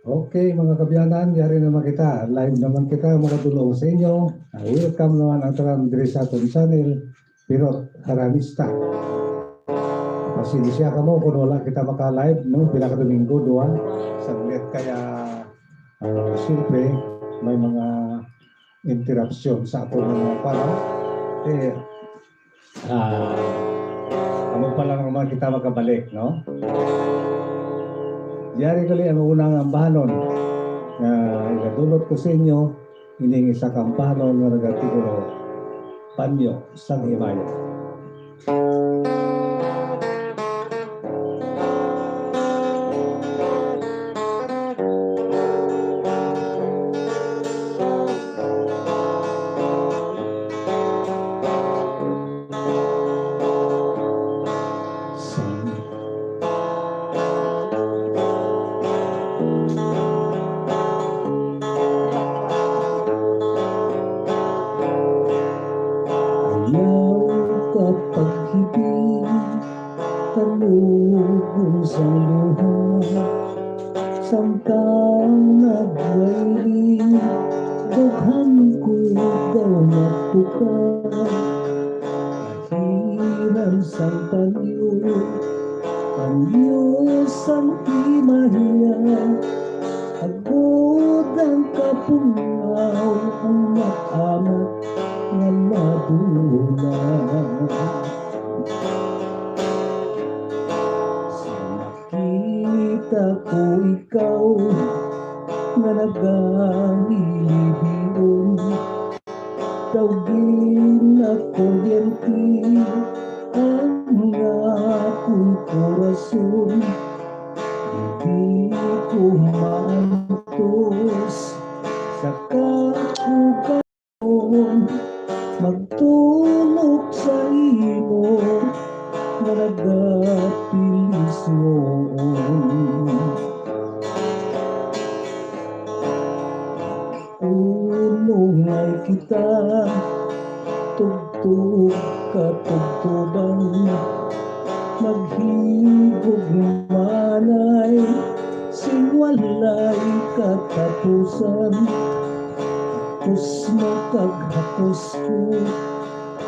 Okay, mga kabyanan, yari naman kita. Live naman kita, mga tulong sa inyo. Welcome naman ang taram diri sa atong channel, Pirot Haramista. Pasensya ka mo kung wala kita maka-live, no? Pila ka Domingo, duwa. Saglit kaya, siyempre, may mga interruption sa atong mga para. Eh, amo pa lang naman kita makabalik, no? Yari kali ang unang ambahanon na igadulot ko sa inyo, ining isa kampahanon nga nagatigulo Panyo sa Himaya. Kalugong sa luha, samtang nagwailing, dughan ko daw mapuka. Ahiran sang panyo sang Himaya, agod ang kapungaw, ang matamat nga madula. Kita ko ikaw nga nagahilibiyon, tawgin na kuryente ang akong korason. Hindi ko maantos sa kakugaon, magtulog sa imo nga nagapilis noon. Unong kita, tugtog katugtuban, maghigog manay, sing walay katapusan. Hapos mo kag hapos ko,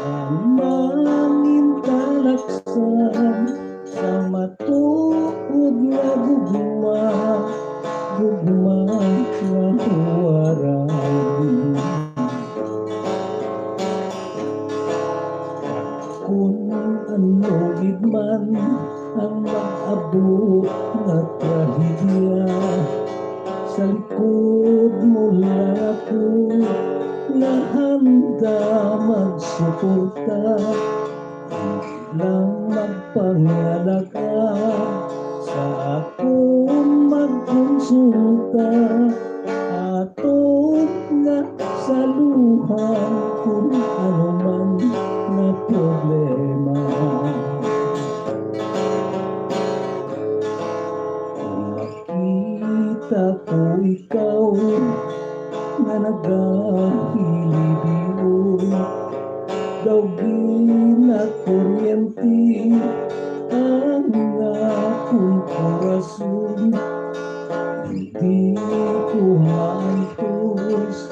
ang mamintalaksan, sa matuod nga gugma, gugma nga huwaran. Kung ano gidman ang mag-abot nga trahedya, sa likod mo lang ako na handa magsuporta, lang magpangalaga sa akong magkonsulta, atong nga saluhan kung ano man na problema. Makita ko ikaw nga nagahilibiyon, dawgin na kuryente ang akong korason. Hindi ko maantos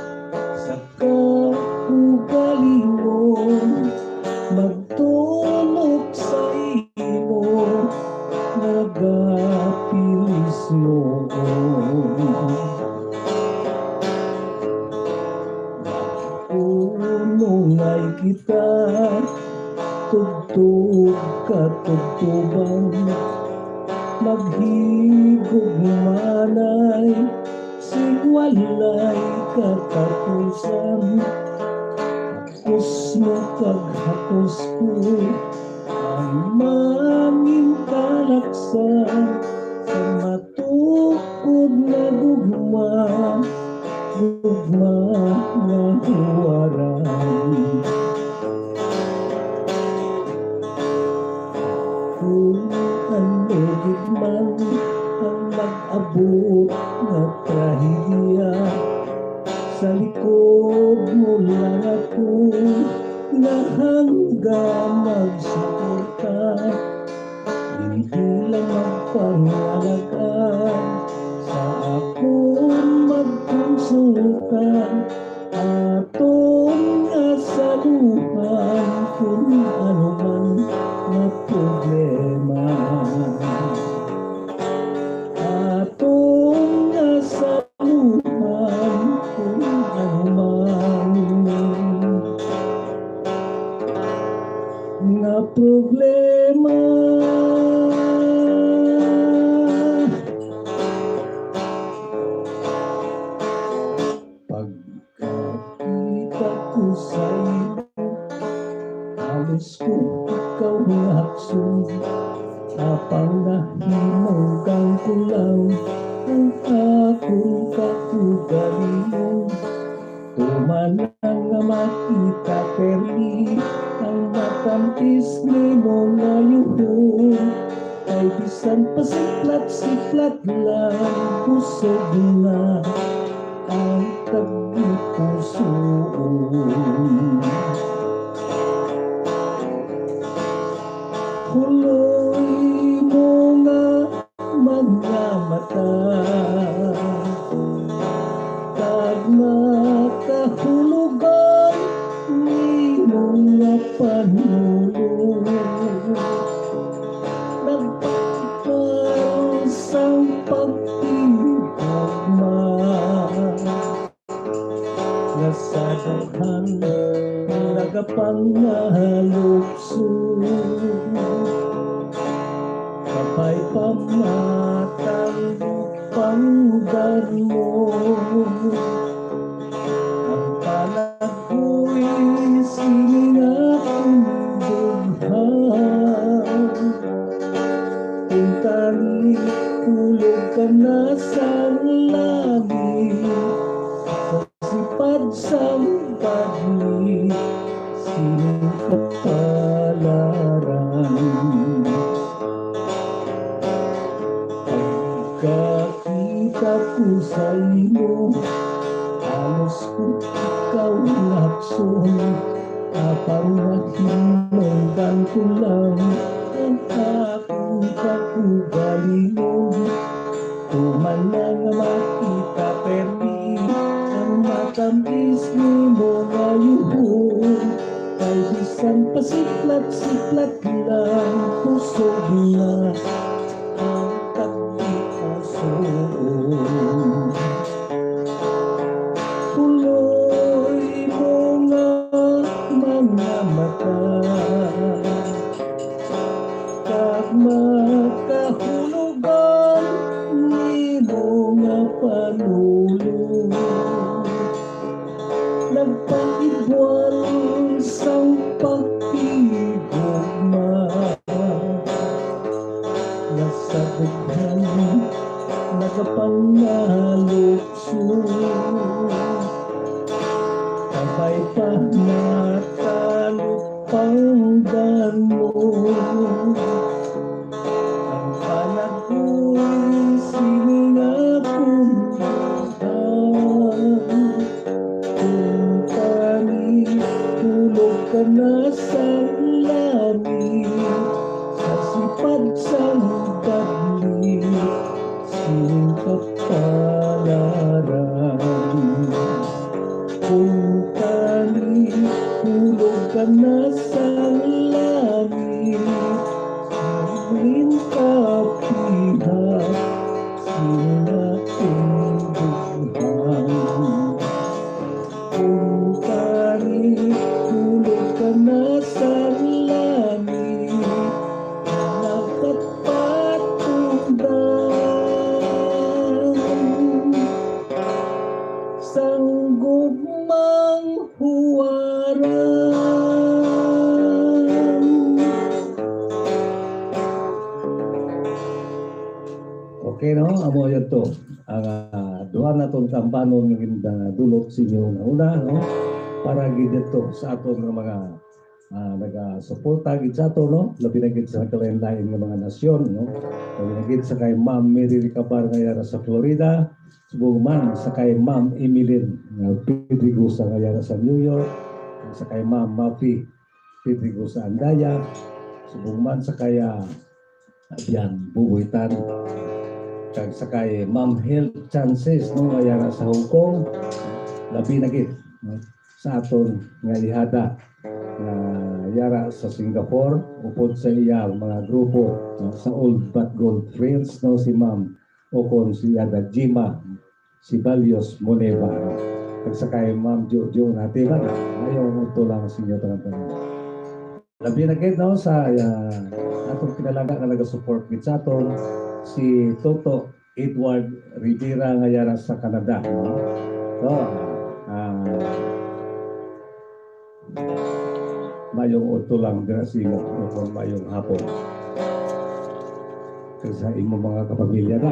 sa kaugalingon, magtulog sa imo nagapilis noon. Unong ay kita, tugtog katugtuban, maghigog manay, sing walay katapusan. Hapos mo kag hapos ko, ang mamintalaksan, sa matukod na gugma, gugma nga huwaran. Kung ano gidman ang mag-abot nga trahedya, sa likod mo lang ako na handa magsuporta, hindi lang magpangalaga sa ako suka atong asaluhan kung ano man na problema. Atong asaluhan kung ano man na problema. Pagkakita ko sa'yo, halos ko ikaw ang aksyon. Apang nahimungkang ko lang ang akong kakugalingon. Tumanang nga makita perli ang matamis ni mo ngayuhon. Ay bisan pasiklat-siklat lang pusog na ang tagpusoon. Huloy mo nga mga mata, kag makahulugan ni mga panulo. Nagpaparusang pagtibagma nga sa daghan nagapangalukso. Kapay pamatang panggan mo, ang palag ko'y siningakong dughan. Kung tali tulog ka na sa langit, sipad sa pagli, sining kapalaran. Pagkakita ko sa iyo, halos ko ikaw ang aksyon. Apang nahimungkan ko lang ang akong kakugalingon. Tumanang nga makita perli ang matamis ni mo ngayuhon. Kay bisan pasiklat-siklat lang pusog na ang tagpusoon. Tuloy mo nga mga mata, kag makahulugan ni mo nga panulo. Nagpaibwal sang pagtibugma nga sa daghan nagapangalukso. Kapay pa natalupanggan mo, ang palag ko'y siningakong dughan. Kung tani tulog ka na sa langit, sa sipad sang pagli, sining kapalaran. Kung tani tulog ka na sa langit, sining kapiha, sining akong dughan. Kung tani tulog ka na sa langit, dapat patunggan sang gugmang huwaran. Okay, no? Amo yun to. Ang duha na itong kampanon ng dulot sa inyo na una, no? Para gid to sa aton ng mga naga-suporta gid sa ato, no? Labi na gid sa kalain-lain ng mga nasyon, no? Labi na gid sa kay Ma'am Mary Ricabar nga sa Florida, subong man sa kay Ma'am Emeline Pedrigosa nga sa New York, sa kay Ma'am Mapi Pedrigosa Andaya, subong man sa kay Dian Bubuitan kag sakay Ma'am Health Chances no nga sa Hong Kong labi na gid no? Sa aton nga ihada nga yara sa Singapore upod sa iya mga grupo no? Sa Old But Gold Friends no si Ma'am Okon si Ada Jima si Balios Moneva no? Kag sakay Ma'am Jojo natin ba ayaw ito lang sa inyo tanang labi na gid no sa atong pinalaga nga naga-support gid sa aton si Toto Edward Rivera nga yara sa Canada no? So mayong uto lang dira si mo kung mayong hapon sa imo mga kapamilya na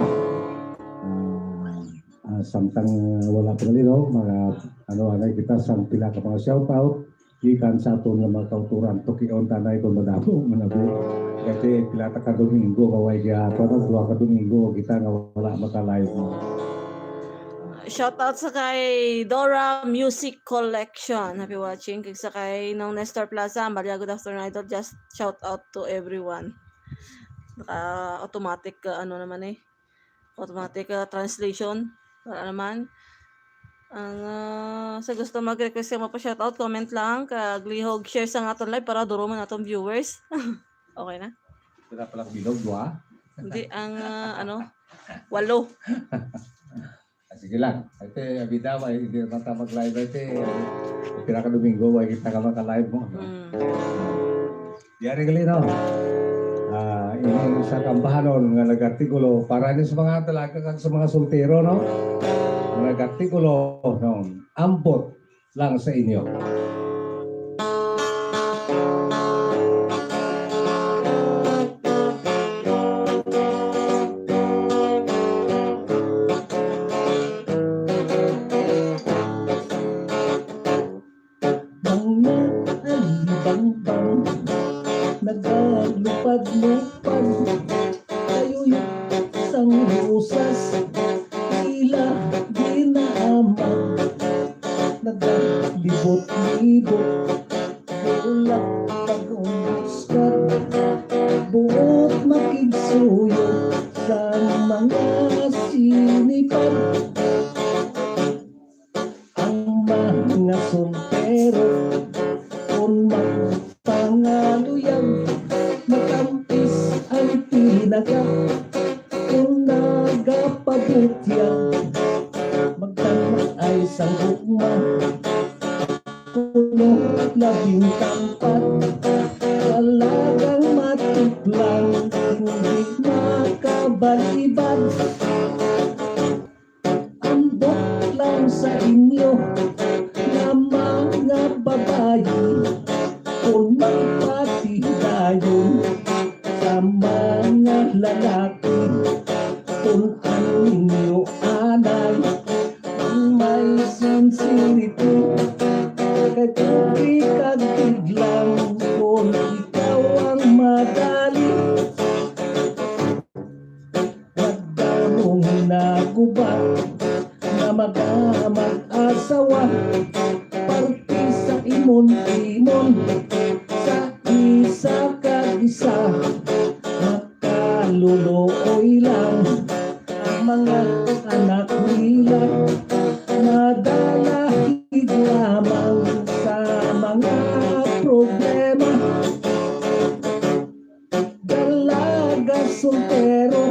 samtang wala pa nalino mga ano kita sang pila ka mga shout out gikan sa aton nga mga kauturan tukion tanay kon madamo manabi kasi pila ta ka Domingo kaway gyapon duha ka Domingo kita nga wala maka-live mo. Shout out sa kay Dora Music Collection. Happy watching. Kag sa kay nung Nestor Plaza, Maria, good afternoon idol. Just shout out to everyone. Automatic ano naman automatic translation para naman. Ang sa gusto mag-request ka mapa-shout out, comment lang kag lihog share sa aton live para duro man atong viewers. Okay na? Wala pa lang bilog duha. Hindi ang 8. Sige lang. Ate, abida ba, hindi mata mag-live ate. Pira ka Domingo, wala kita ka maka-live mo. Yari gali no. Ini sa kambahanon nga nag-artikulo para sa mga talaga kag sa mga soltero no. Nag-artikulo no. Ambot lang sa inyo. Naglupad-lupad kayo isang rusas tila ginaaman naglibot-libot bulak pag-umuskat buot makigsuyo sa mga sinipan ang mga soltero kung magpangaluyan matampis ang pinaga kung nagapabutyan magtanong ay sanggugma puno labing tampat talagang matiplang hindi makabalibad ambot lang sa inyo na mga babayi kung magpatidayon sa mga lalaki kung ang inyo anay ang may sincerity katuloy kagtiglang kung ikaw ang madali magdamong nagubat na mag-asawa parte sa imon-imon sa isa kag isa makaluluoy lang ang mga anak nila madalahig lamang sa mga problema dalaga soltero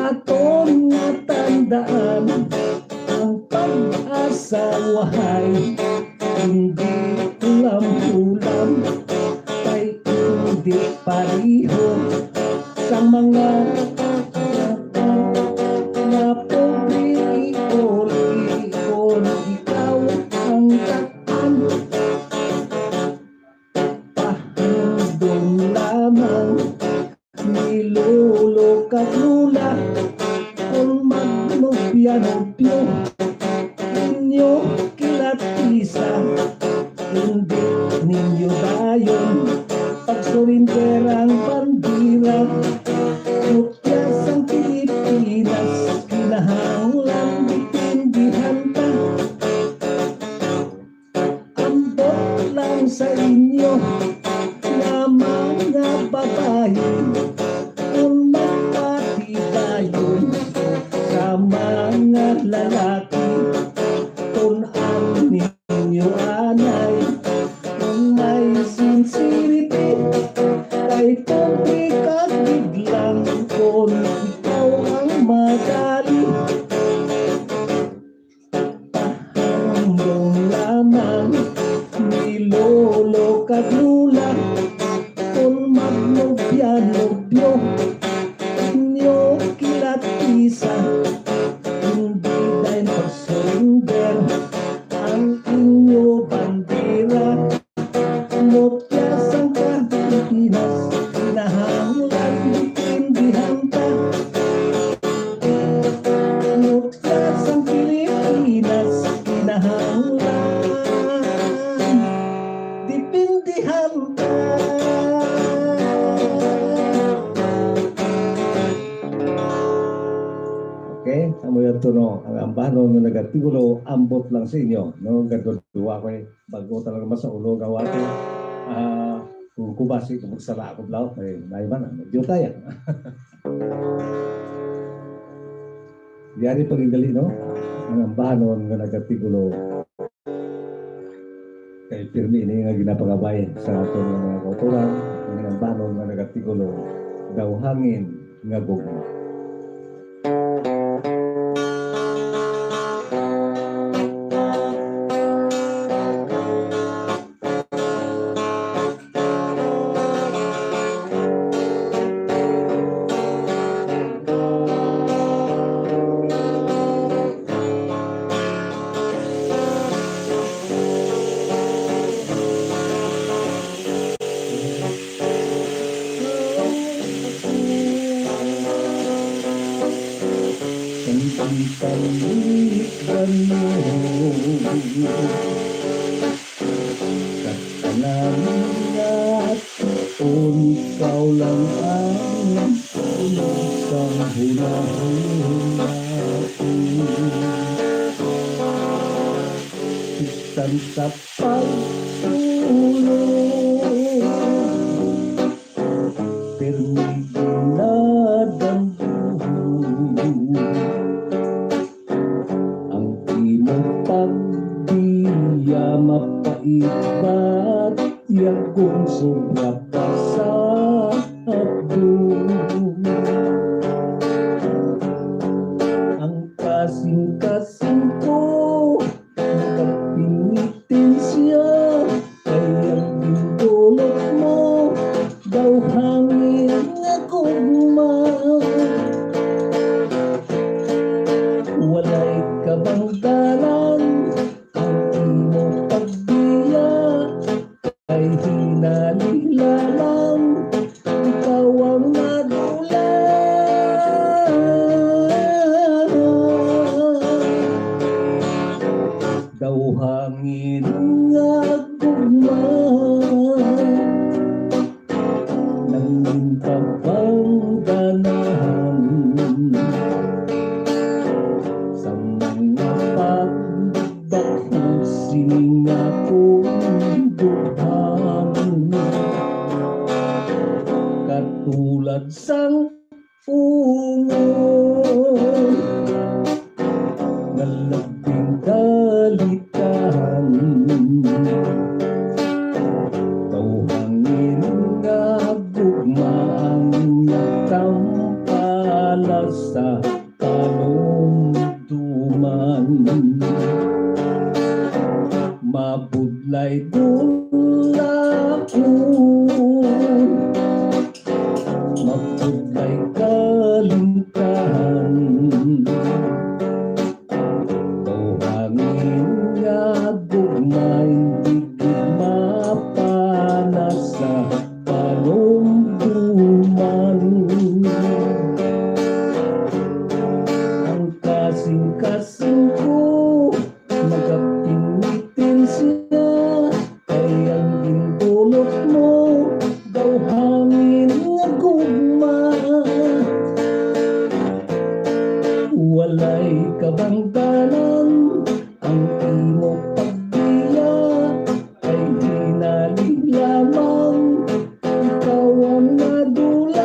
aton nga tandaan ang pag-asawahay hindi ulam-ulam kay hindi pariho sa mga na pobre ikol ikaw ang taan pahandong lamang nilulo kaglula kung magnobya-nobyo ninyo kilatisa hindi ninyo dayon pagsurinderang bandira Nukyas ang Pilipinas kinahanglan bitindihan pa ambot lang sa inyo na mga babae kung magpatidayon nga lalaki kung ang ninyo anay kung may sincerity kay kung ikagiglang kung ikaw ang madali hanggang lamang ni lolo at lula kung magnobya-nobyo inyo kilat isa hindi dahil pag-surrender ang inyo bandera mutya sang Pilipinas kinahanglan intindihan ta mutya sang Pilipinas kinahanglan dipindihan ta. Okay, amo yan to no. Ang ambanon nga nagatigulo ambot lang sa inyo. No, gadwa ko bago talaga masaulo gawati. Kung kubasi kung magsala ako blaw kay naiban na medyo tayo. Diari pagigali no. Ang ambanon nga nagatigulo kay pirmi ini nga ginapagabay sa aton mga kauturan. Ang ambanon nga nagatigulo daw hangin nga gugma. Ikaw lang ang isang hula-hula isang sa pagtulog pirmi ginadamduhog ang imong pagbiya mapaibat yagong sobra pa sa abdo ang kasing-kasing ko nakapinitin siya kaya gindulot mo daw hangin nga gugma walay kabangdalan ang imong pagbiya ay hinalila lang ikaw ang nadulan daw hangin nga gugma nang kabangdanan sa mga pagbakong sininga kong duhang katulad sang ungol na labing dalitan tauhangin nga gugmaan nagkampala sa kalumduman mabudlay dulaon mabudlay kalintahan tauhangin nga gugmay digid mapana sa kalumduman ang kasing-kasing ko nagapinitin siya kaya gindulot mo daw hangin nga gugma walay kabangdanan ang imo pagbiya ay hinali lamang ikaw ang nadulan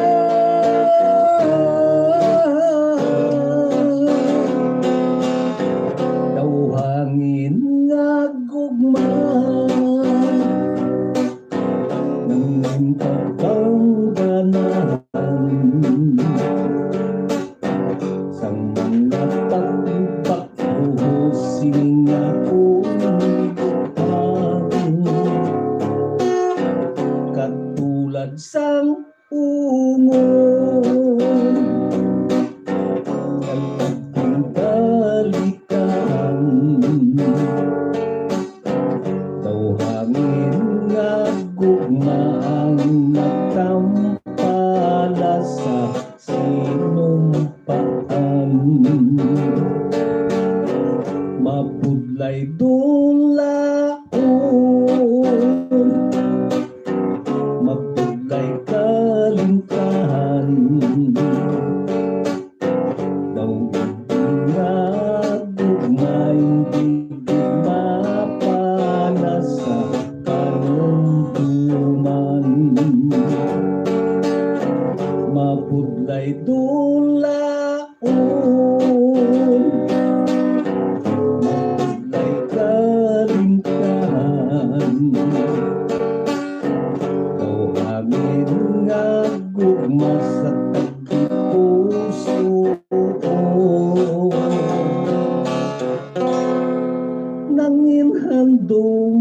pagbuhusin akong libutan katulad sang ungon ang balikan daw hangin nga gugmaang nagtampala sa sinumpaan mapudlay dulaon mapudlay kalingkahan daw nga gugmay hindi mapala sa karuntuman mapudlay dulaon mapudlay kalingkahan daw hangin nga gugma sa tabi-puso nangin handong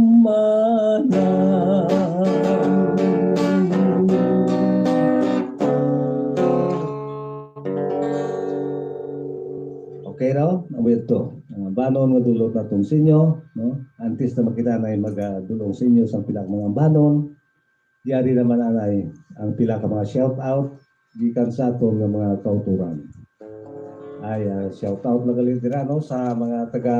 Okay raw, ang ito. Banon nga dulot na itong sinyo, no? Antes na makita na yung magdulong sinyo sa pila mga banon, diari naman anay ang pila ka mga shout out gikan sa atong nga mga kauturan. Ay shout out lang dira no sa mga taga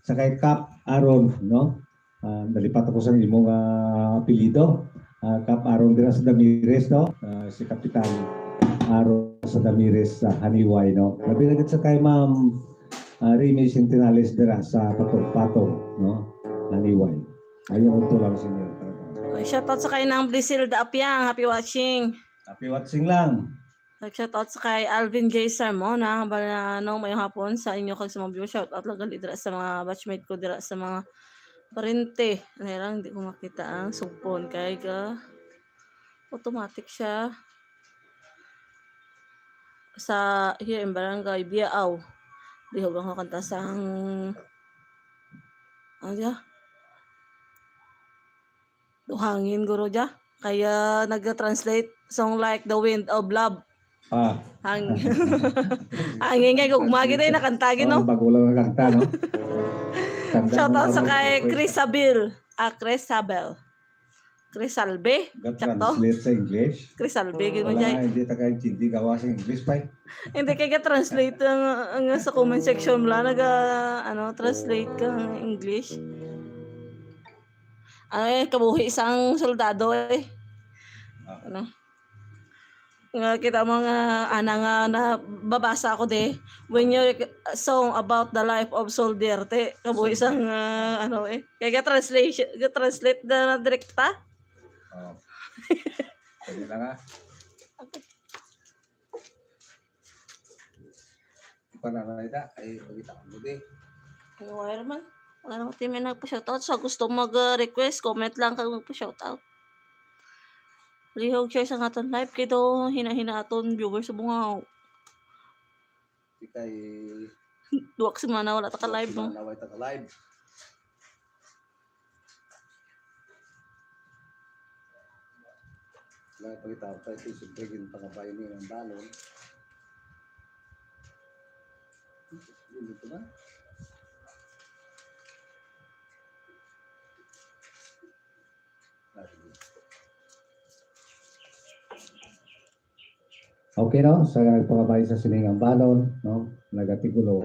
sa kay Cap Aron no. Nalipat ako sa imong apelyido. Cap Aron dira sa Damires no. Si Kapitan Aron sa Damires sa Haniway no. Labi na sa kay Ma'am Remy Centenales dira sa Patong-Patong no. Haniway. Ayun ito lang sinyo. Shoutout sa kay ng Brisilda Apiang. Happy watching. Happy watching lang. Shoutout sa kay Alvin J. Sarmona. Balanong mayong hapon sa inyo kag sa mga viewer. Shoutout lang gali dira sa mga batchmate ko dira sa mga parente. Ano lang, hindi ko makita ang sugpon. Kaya automatic siya. Sa here in Barangay Biaaw. Dihog ang kanta sang ano diya? Hangin guro dya. Kaya nag-translate song like The Wind of Love. Hangin kay gugmagi tayo nakantagin no. Bago lang ang kanta no. Shoutout sa kay Crisabil. Crisabel. Crisalbe. Sakto. Translate sa English. Crisalbe gid mo Wala dyan. nga, hindi tayo hindi gawa sa English pa. Hindi kaya translate ang sa comment section lang translate kang English. Kabuhi isang soldado eh. Ano? Kita mga nga na babasa ako when you song about the life of soldier kabuhi isang kaya translate na direkta. Oh. Pwede lang nga. Pananayda ay pagkita ko din. Wire man. Wala naman tayo may nagpa-shoutout. So, gusto mag-request, comment lang kag magpa-shoutout. Lihog share sa aton live. Kito, hina-hina aton viewers sa bungaw. Ikay Duwak semana wala ta ka live no. naway ta ka live. Lang pagkita tayo sa siyempre pangabayan niya ng balon. Dito ba? Okay no, sa pagkabay sa siningang balon, no, nagatigulo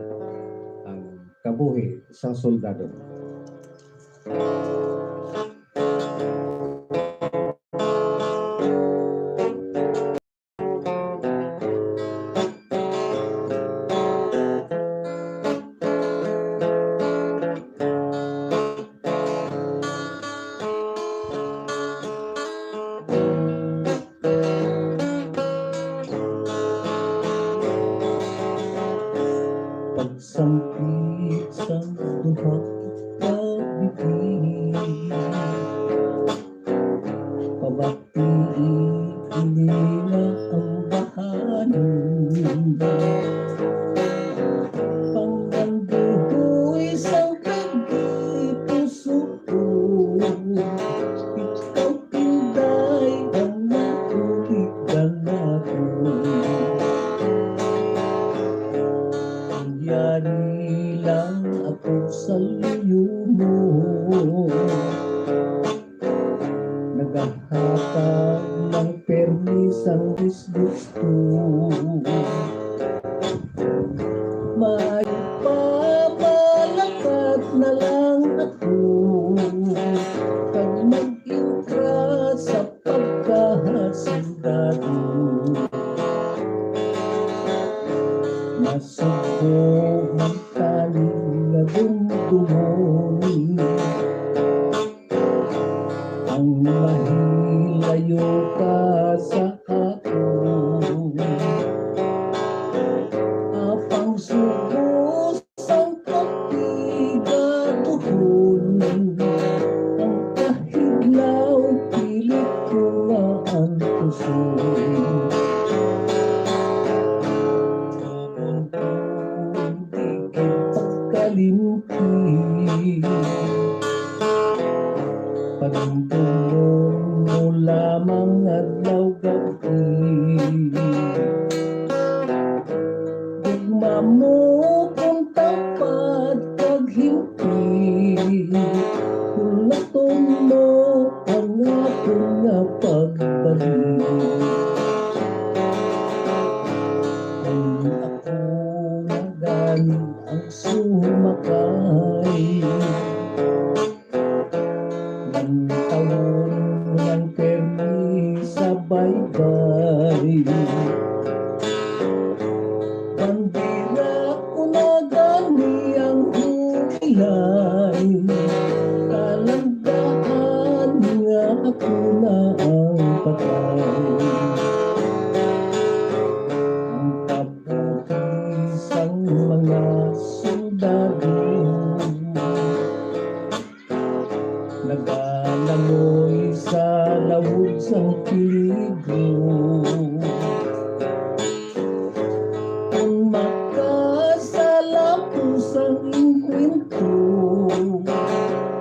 ang kabuhi sa soldado. Pagsampit sa duha kabiti pabatiin nila ang bahanon Bilang ako sa liyo mo, naghahatag ng permis ang disgusto. May pamalakat na lang ako pag mag-intra sa pagkahasindado. Masubok ang taling na dumdumon, ang mahilayo ka sa akin. Apang subos ang kapigatuhon, ang kahiglaw pilit ko na ang puso. Pagkalimpi, pagtulong mo lamang adlaw gabi. Gugma mo kung tapad kag himpi, kulaton mo ang akong nga pagbalik. Kung ako nagani ang sumakay ng taon ng permis sa baybay, bandera ko na gani ang hukilay, kalandahan nga ako na ang patay. Ang kabutisang mga soldado, nagalangoy sa lawod sang peligro. Kung makasalapos ang inkwento,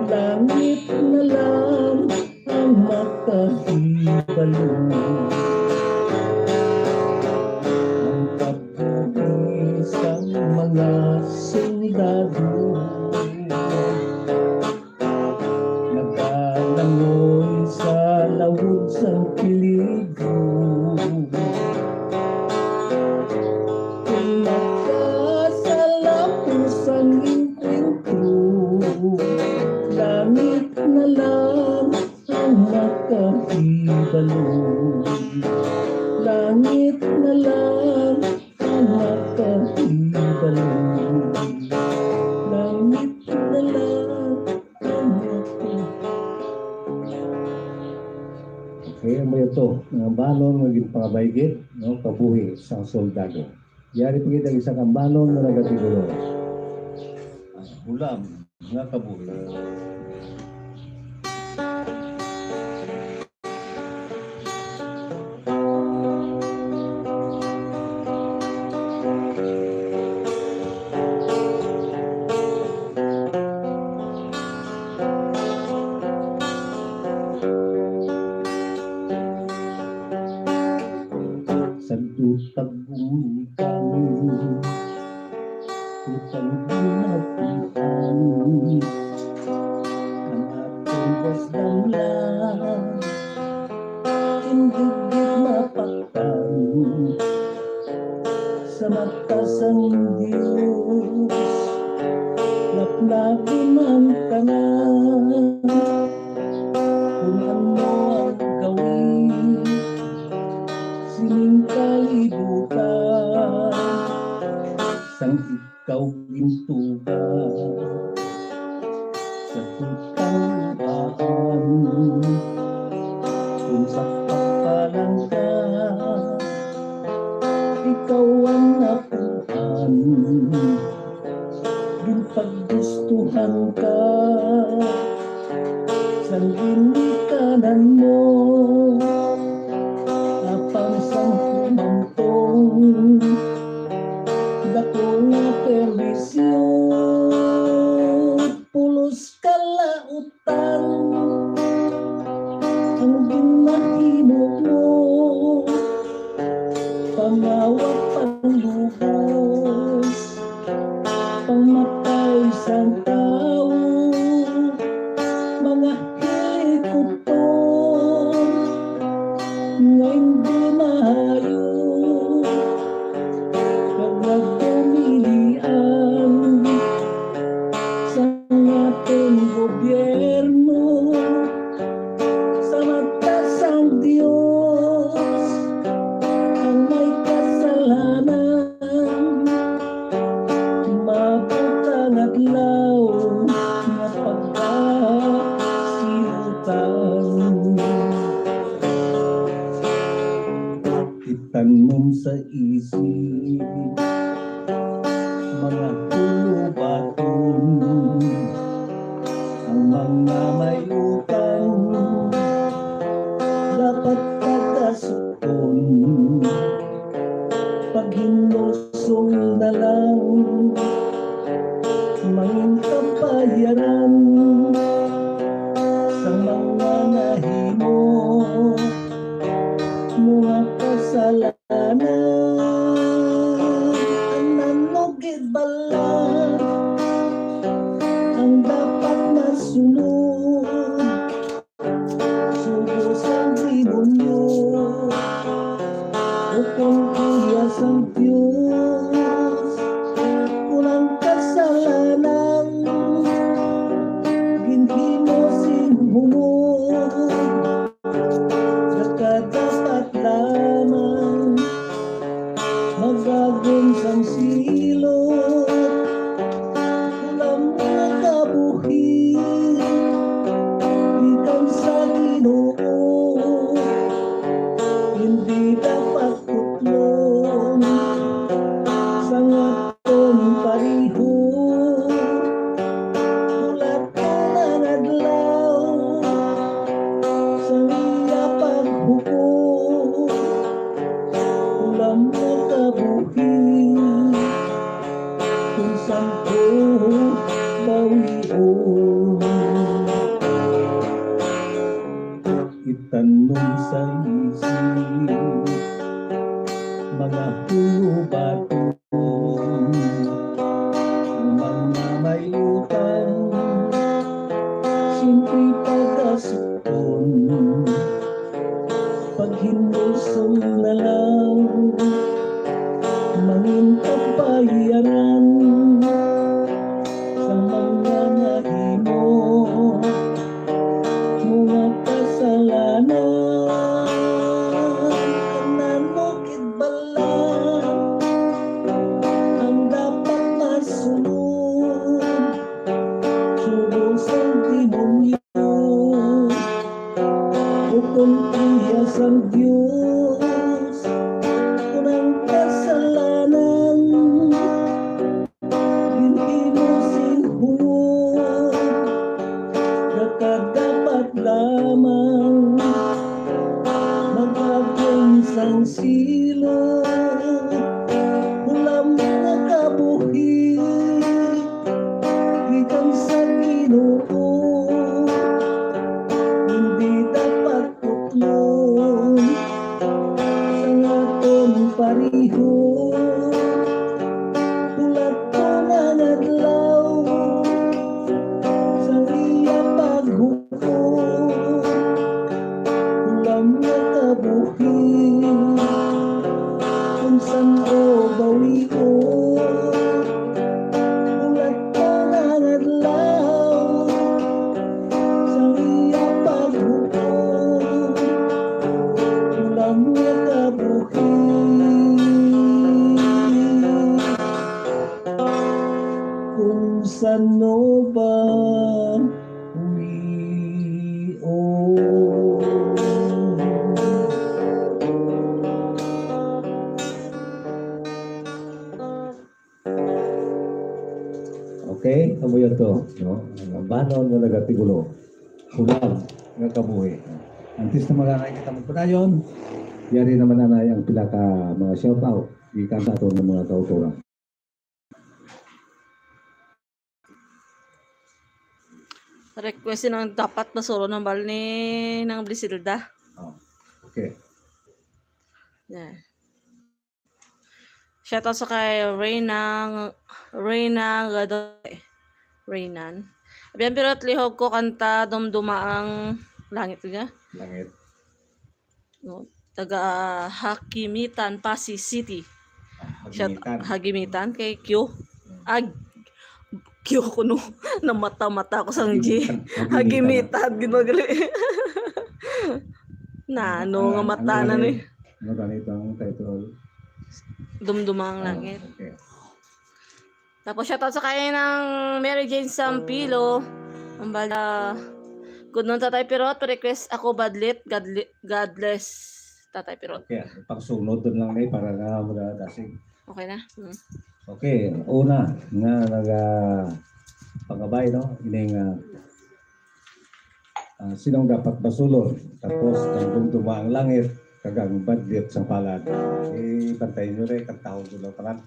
langit na lang ang makahibalo. Ang kabutisang mga soldado, nagalangoy sa lawod sang peligro. Kung makasalapos ang inkwento, langit na lang ang makahibalo. Langit na lang ang makahibalo. Langit na lang ang Okay, mo ito, nga balon nga ginpangabaygit, no, kabuhi sa soldado. Yari pagit ang isang balon nga nagatigulo. Hulam nga kabuhi. Sagdutagong kami, utang ginapihan, ang ating kasdamlan, hindi mapaktan sa mata sang Diyos. Laplapin ang tanan, kung ano ang gawin, sining kalibutan, sang ikaw gintugan sa tutang luhaan. Kung sa kapalang ka, ikaw ang napuan, ginpaggustuhan ka, sang ginikanan mo, apang sang humantong, dako nga perwisyon, pulos kalautan, ang ginahimo mo, pangawat panlubos, pagkamatay sa tao, mga helikopter nga hindi mahayo, nagpumilian sa ating gobyerno, sa mata sang Diyos ang may kasalanan, mabutang adlaw nga pagkasiutan. Itanong sa isip mga kulubaton, ang mga may utang dapat kakasukon, pag hinusong na lang mangin kapayaran sa mga nahimo mga kasalanan. Ang nanugid bala ang dapat masunod, subos ang demonyo o kung iyas ang Diyos. Kulang kasalanan ginhimo sinhumod, nakadapat lamang magagong sang silot. Kulang mga kabuhi ikan sa Ginoo, hindi dapat kutlon sa ngaton pariho. Ulat ko na nadlaw sa iya paghukom, ulam mo kabuhi kung saan ko bawion. Itanong sa isip mga hulubaton, ang mga may utang simple pagkasukon, pag hinusong na lang mangin kapayaran sa mga nahimo mga kasalanan. Nanukid bala ang dapat masunod, subos ang demonyo o kung iyas ang Diyos. Kunang kasalanan ginhimo sinhumod, nakadapat lamang magagong sang silot. Ulam mga kabuhi gikan sa Ginoo, hindi dapat kutlon sa ngaton pariho. Ulat ko na nadlaw sa iya paghukom, ulam na kabuhi kung saan ko bawion. Ulat ko na nadlaw sa iya paghukom, ulam na kabuhi kung saan ba Okay, amo yan to, no? Ang banon nga nagatigulo, hulang nga kabuhi. Antes na mga nakikita mo padayon, yari naman nanay ang pila ka mga shout-out, ikan sa ato ng mga kauturan. Request ng dapat masuro ng bal ni ng Brisilda. Oh, okay. Yeah. Shoutout sa kay Reyna Gadoy. Reynan. Abiyan pero at lihog ko kanta dumduma ang langit nga. Langit. No, taga Hakimitan, Pasig City. Shout Hagimitan. Hagimitan kay Q. Ag Q ko no. Na mata-mata ko sa G. Hagimitan ginagali. Na ano nga mata na ni. Ano ganito ang title? Dumduma ang langit. Okay. Tapos shoutout sa kaya ng Mary Jane Sampilo. Ang bala. Good noon, Tatay Pirot. Pa-request ako badlit. God bless, Tatay Pirot. Okay, pagsunod doon lang na para nga magdasig. Okay na? Okay, una nga pagabay no, ining sinong dapat basulod tapos ang dumduma ang langit kagang badlit sa palad. Bantayin nyo rin kang taong dulo tanan.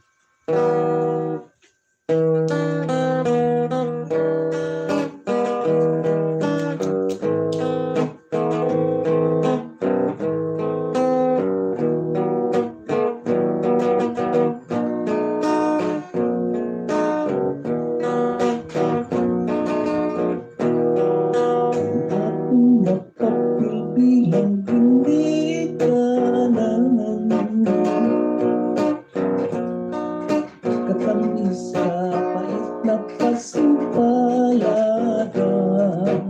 Bilang hindi ka naman katamis ka pait na pasimpalagan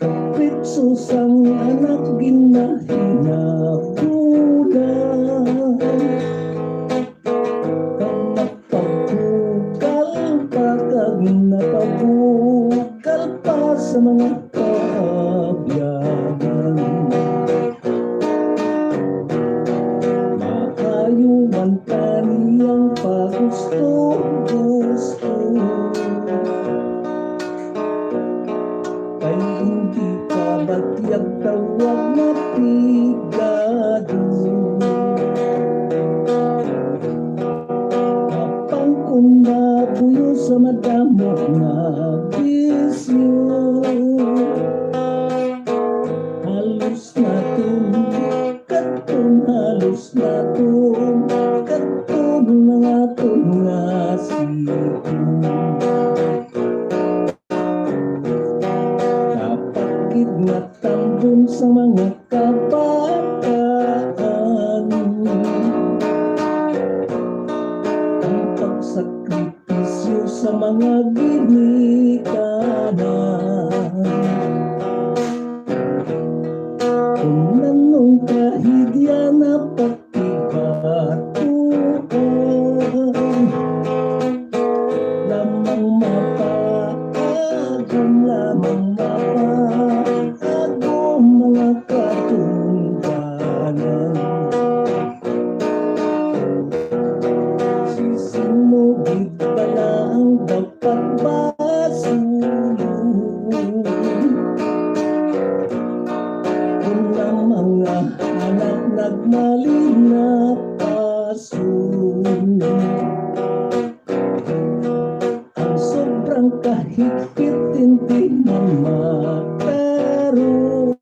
kapitso sang anak ginahinabulan kang napagbugal pa kang napagbugal pa sa mga kaabyagan maayuman kaniyang pagusto-gusto kay hindi ka batyag tawag na pigado kapang kung nabuyo sa madamo na bisyo halos natin katun mga atong nga siko dapat gid nga tambon sa mga kabataan ang pagsakripisyo sa mga ginikanan kung nanong kahigya na pakibatuan lamang mapaagong mga katungganan sisinugid pala ang dapat basulong ang mga anak nagmaling na paso ang sobrang kahigpit hindi na makaroon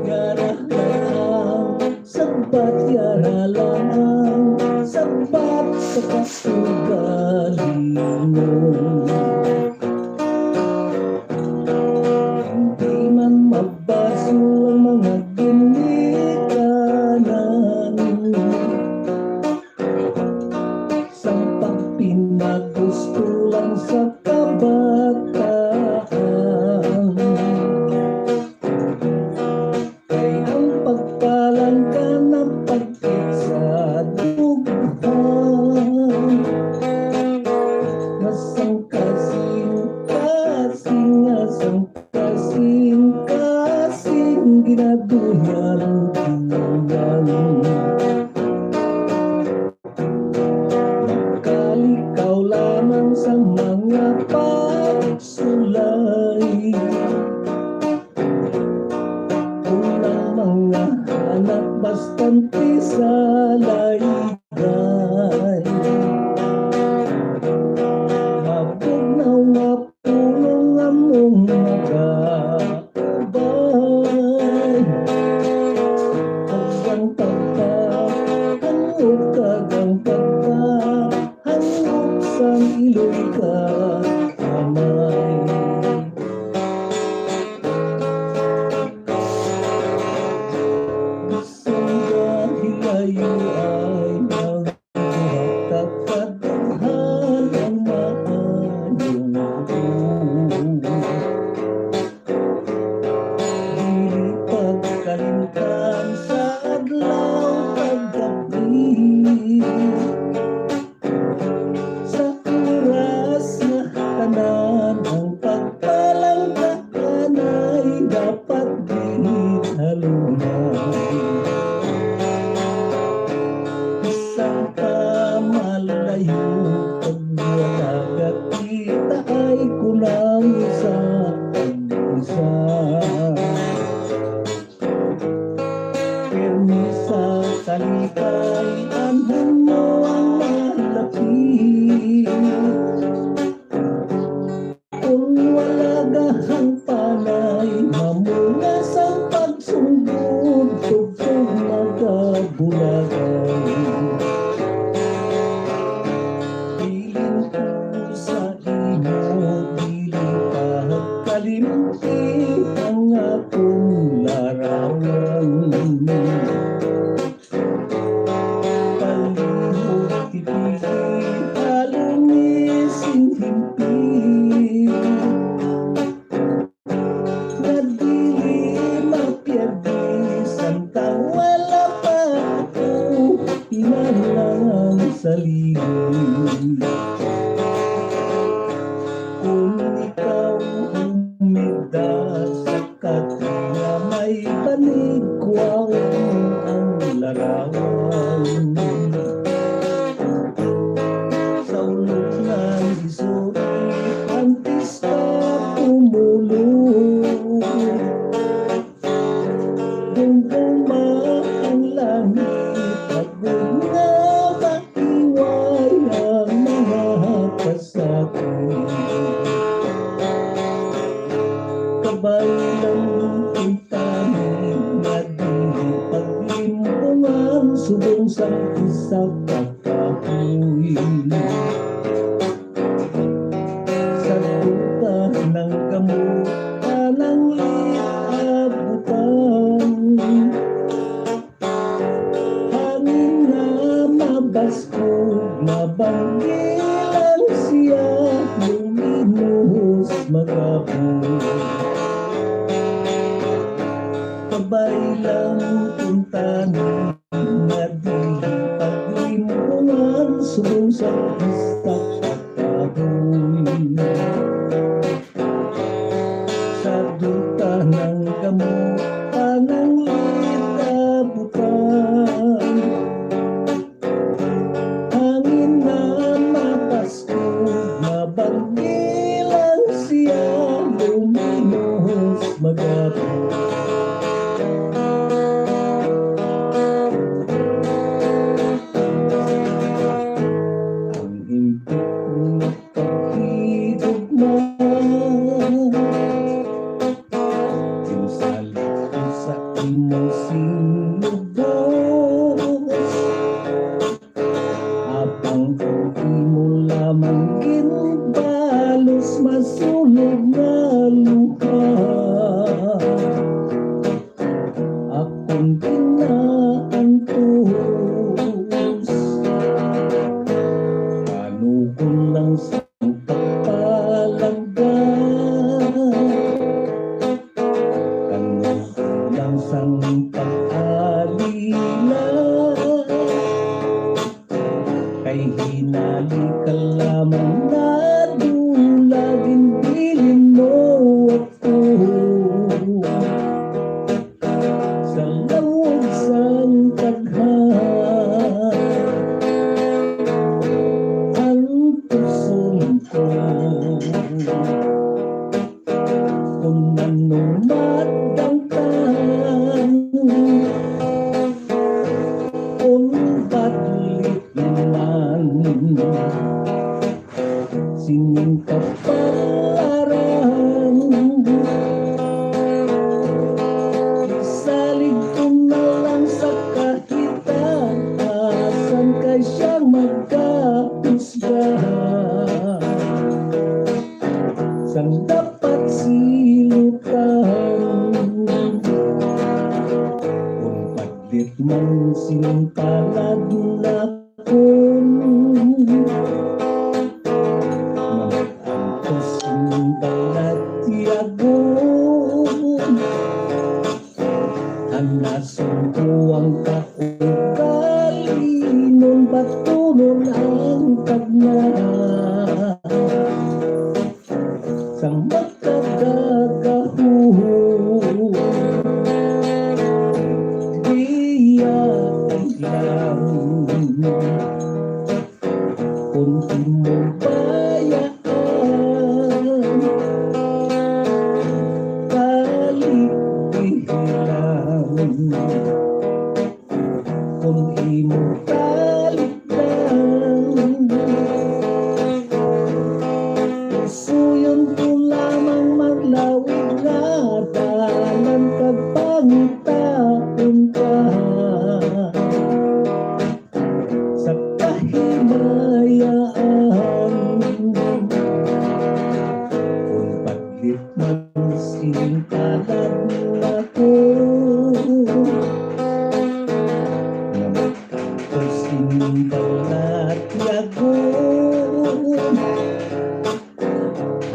yara lang sabat yara lang sabat sa kasugalingon hindi man mabaso ang mga ginikanan sa pagpinagusto lang sa kabataan kay ang pagpalang ka ng pagkit sa dughan ang pagkahangop sa ilong ka amay. Isang dahilayo ay nagbuhat at kadughan ang maayong dili pagkalimtan sa adlaw paggabi sa oras na tanan ang pagpalang kaanay dapat gihalungan. Isang kamalayo pagbuhat at kita ay kulang sa pag-isa. Pirmi sa talikay anhan mo ang malaki. Kung wala gahang panay mamunas ang pagsunggod tugtog nagabulagay. Piling ko sa imo dili pagkalimti ang akong larawan. Palihog tipigil halunising himpi na dili mapiyagi santang wala pa ako hinalang sarili. Kung ikaw umigda sa katina may banig ko ang larawan. Sa ulog ng isuri antis pa tumulong. Gumguma ang langit at bunga maiway ang mga kasakit. Kabay ng pintanin na dili paglimbungan subong sa isa pagkakuy. Sa tuta ng gamot anang liabutan hangin na mabaskog mabanggilan siya luminos magabog. Kabay lang puntanin na dili paglimbungan subong sa isa pagkakuy. Sa duta ng gamot anang liabutan hangin na mapaskog mabanggilan siya luminos magabog. Ang himpit na pagkidugma pinusalit ko sa imong sinubos habang di mo lamang ginbalos masunog na luha. Akong pinaantos panugol lang sa pagpalaga kanugol lang sa pag-alila kay hinali ka lamang na dulagin bilin mo ako sa lawag sang taghan. Ang puson ko kung anong madangtan kung patlit naman singin ka parang isalig ko na lang sa kahitasan kay siyang magkahusga sang dapat silutan kung padlit man singkalad na kun magangkos ng balat tiyagon ang nasungkuang kaugali nun batunon ang tagna sang magkagagahu diya ilang kunti mong bayaan kalihilang kung imong talikdan suyon ko lamang maglawig na dalan kagpangitaon ka sa kahimayaan kung paglit man singkalan ako na magkakasing balat yagon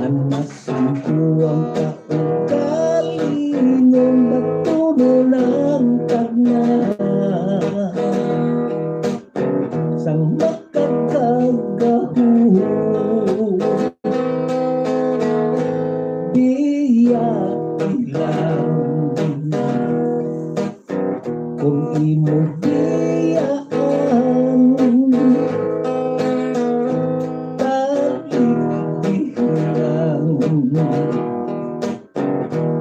ang nasungkuang kaugali ng batunon ang tagna sang makakagahu diya ilang kung imo diyaan talihilang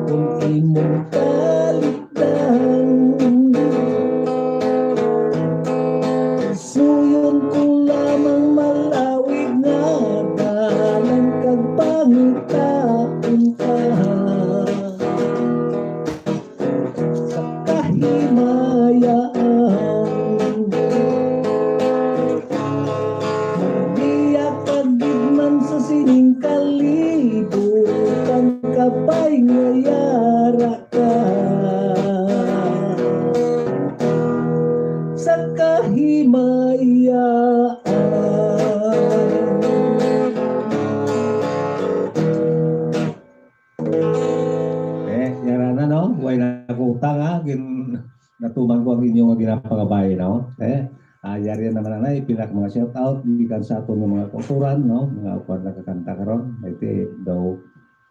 kung imo talikdan suyon ko lamang malawig na dalan kagpangitaon ka sa kahimayaan diya kagigman sa sining kalibutan kapay ngayara ka sa kahimayaan. Yara na no, huwag na utang ha, natuman ko ang inyong ginapangabay no. Yari naman na ipilak mga shout out gikan sa aton ng mga kulturan no, mga upan na kakanta karon, iti daw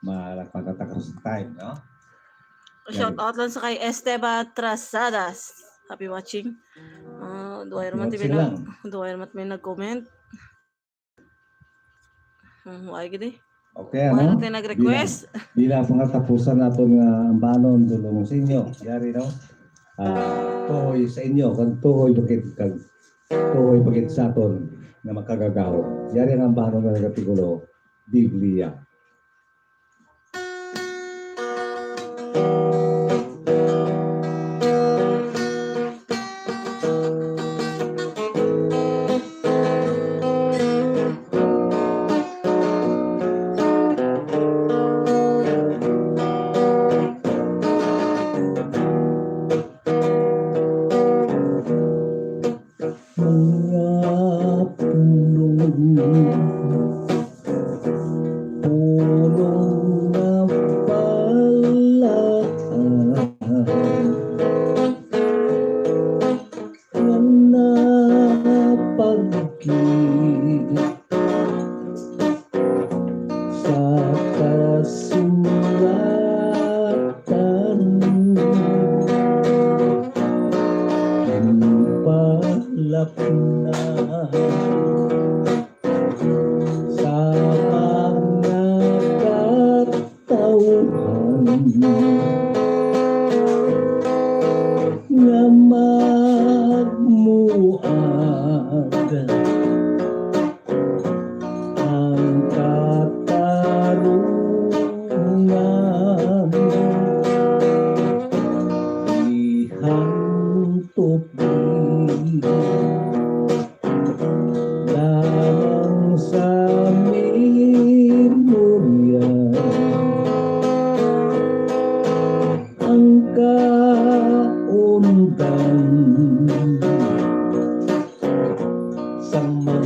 malakpagkata karon sa time no. Shout out lang sa kay Esteban Trasadas. Happy watching. Duway naman Watching lang. may nag-comment. Huwag gini. Okay Wala ano? natin nag-request. Bilang mga tapusan naton nga ambanon dulong sa inyo. Yari no. Tuhoy sa inyo kan tuhoy bakit sa aton na makagagaw. Yari ang ambanon nga nagatigulo Biblia.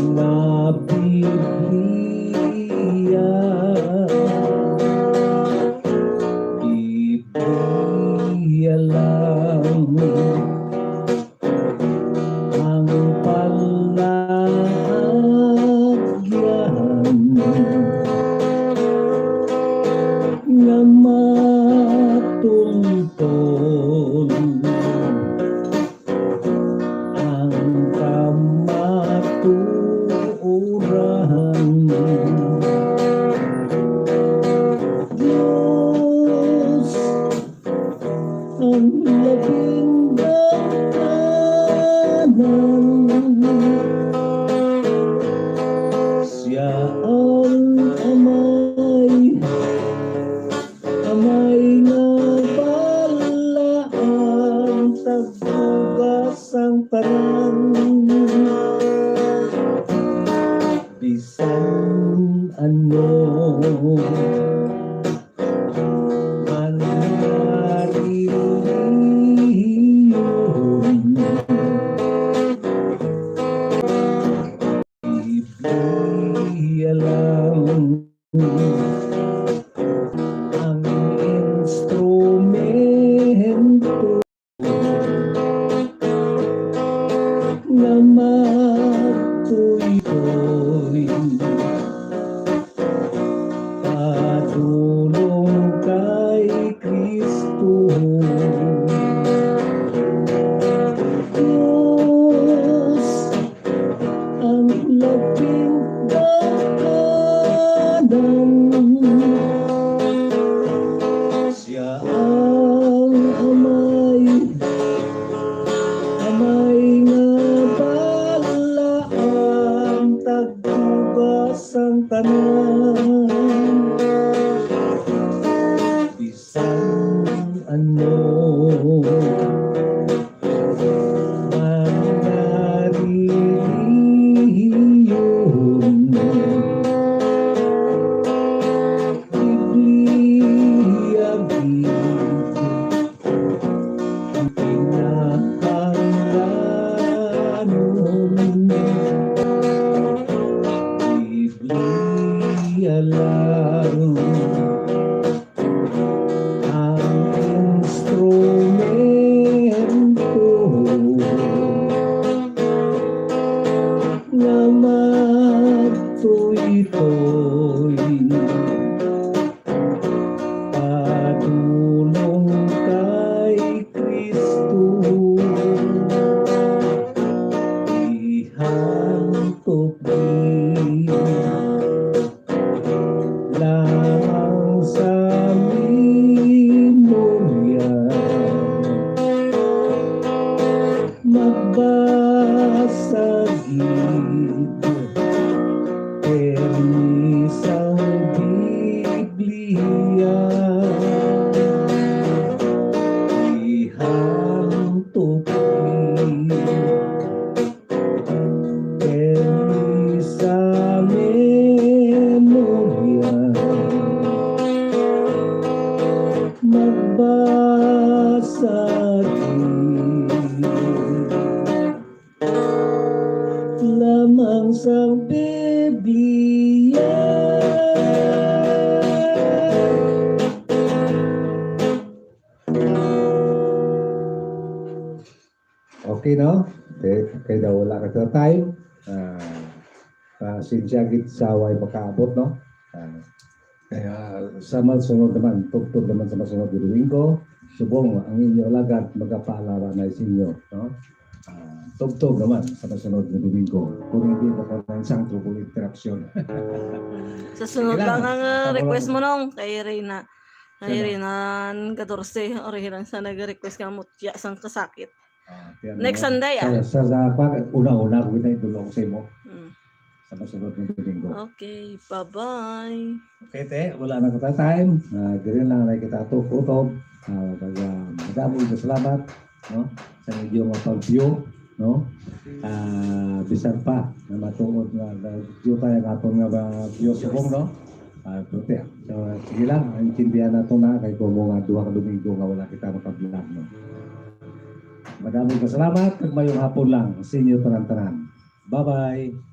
mga Biblia. Biblia lang ang palagyan na matultol ang kamatuoran. Diyos ang labing daanan, siya ang amay nga balaan, tagbugas ang tanan. Bisan ano mangyari yun, Biblia lang ang instrumento na matuloy padulong kay Kristo. Diyos ang labing daanan, siya ang amay nga balaan, tagbugas ang tanan. Bisan ano mangyari yun, Biblia pinakangganon. Biblia lang ang instrumento na matuloy padulong kay Kristo. Ihantok lamang sa memorya, magbasagid permisang Biblia. Ihantok sa memorya, magbasagid lamang sa Biblia. Okay, no? Okay daw, wala ka sa time. Sinsya git sa way makaabot, no? Kaya sa masunod naman, tugtog naman sa masunod na linggo, subong ang inyo lagat magpaalala na sa inyo, no? Tugtog naman sa masunod na linggo. Kung hindi mo ko ng isang trouble interruption. Sa sunod Sige lang. lang ang request mo nung kay Reyna. Kay Sino? Reyna Gadorce. Orihilan sa nag-request ka mo tiya sang kasakit. Yan, Next no? Sunday Sa una-una, ko na itulong sa imo Mm. sa masunod na linggo. Okay, bye-bye. Okay, te, wala na kita time. Ganyan lang na kita tukutob. Madaming salamat, no? Sa inyong pag-view, no? Bisan pa na matuod na view tayo ng atong nga view subong, no? So, sige lang, intindihan na ito na kay kung mga 2 ka Domingo nga wala kita mapag-vlog, no? Madaming salamat. Mayong hapon lang. Sa inyo tanan-tanan. Bye-bye.